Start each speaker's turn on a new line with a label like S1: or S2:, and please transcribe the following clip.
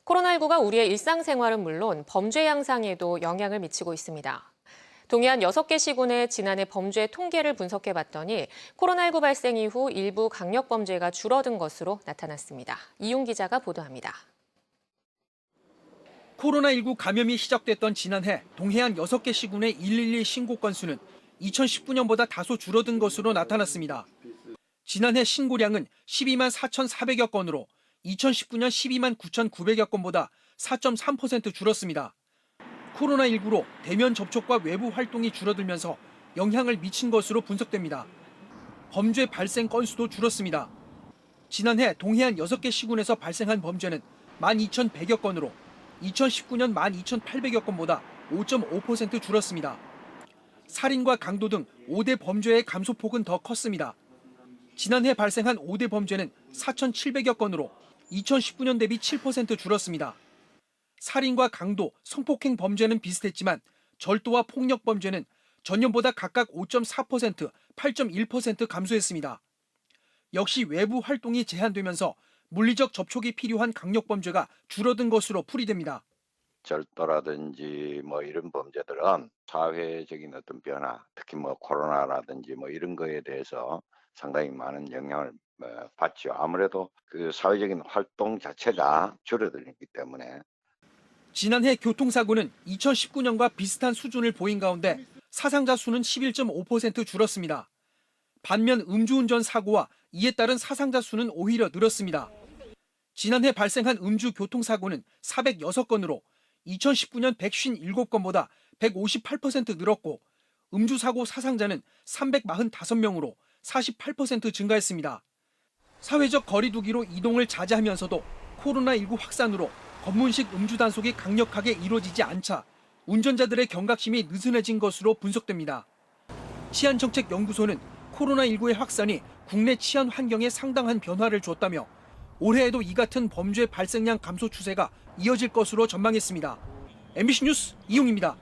S1: 코로나19가 우리의 일상생활은 물론 범죄 양상에도 영향을 미치고 있습니다. 동해안 6개 시군의 지난해 범죄 통계를 분석해봤더니 코로나19 발생 이후 일부 강력범죄가 줄어든 것으로 나타났습니다. 이용 기자가 보도합니다.
S2: 코로나19 감염이 시작됐던 지난해 동해안 6개 시군의 112 신고 건수는 2019년보다 다소 줄어든 것으로 나타났습니다. 지난해 신고량은 12만 4,400여 건으로 2019년 12만 9,900여 건보다 4.3% 줄었습니다. 코로나19로 대면 접촉과 외부 활동이 줄어들면서 영향을 미친 것으로 분석됩니다. 범죄 발생 건수도 줄었습니다. 지난해 동해안 6개 시군에서 발생한 범죄는 12,100여 건으로 2019년 12,800여 건보다 5.5% 줄었습니다. 살인과 강도 등 5대 범죄의 감소폭은 더 컸습니다. 지난해 발생한 5대 범죄는 4,700여 건으로 2019년 대비 7% 줄었습니다. 살인과 강도, 성폭행 범죄는 비슷했지만 절도와 폭력 범죄는 전년보다 각각 5.4%, 8.1% 감소했습니다. 역시 외부 활동이 제한되면서 물리적 접촉이 필요한 강력범죄가 줄어든 것으로 풀이됩니다.
S3: 절도라든지 이런 범죄들은 사회적인 어떤 변화, 특히 코로나라든지 이런 거에 대해서 상당히 많은 영향을 받죠. 아무래도 그 사회적인 활동 자체가 줄어들기 때문에.
S2: 지난해 교통사고는 2019년과 비슷한 수준을 보인 가운데 사상자 수는 11.5% 줄었습니다. 반면 음주운전 사고와 이에 따른 사상자 수는 오히려 늘었습니다. 지난해 발생한 음주 교통사고는 406건으로 2019년 157건보다 158% 늘었고 음주사고 사상자는 345명으로 48% 증가했습니다. 사회적 거리 두기로 이동을 자제하면서도 코로나19 확산으로 검문식 음주 단속이 강력하게 이루어지지 않자 운전자들의 경각심이 느슨해진 것으로 분석됩니다. 치안정책연구소는 코로나19의 확산이 국내 치안 환경에 상당한 변화를 줬다며 올해에도 이 같은 범죄 발생량 감소 추세가 이어질 것으로 전망했습니다. MBC 뉴스 이용입니다.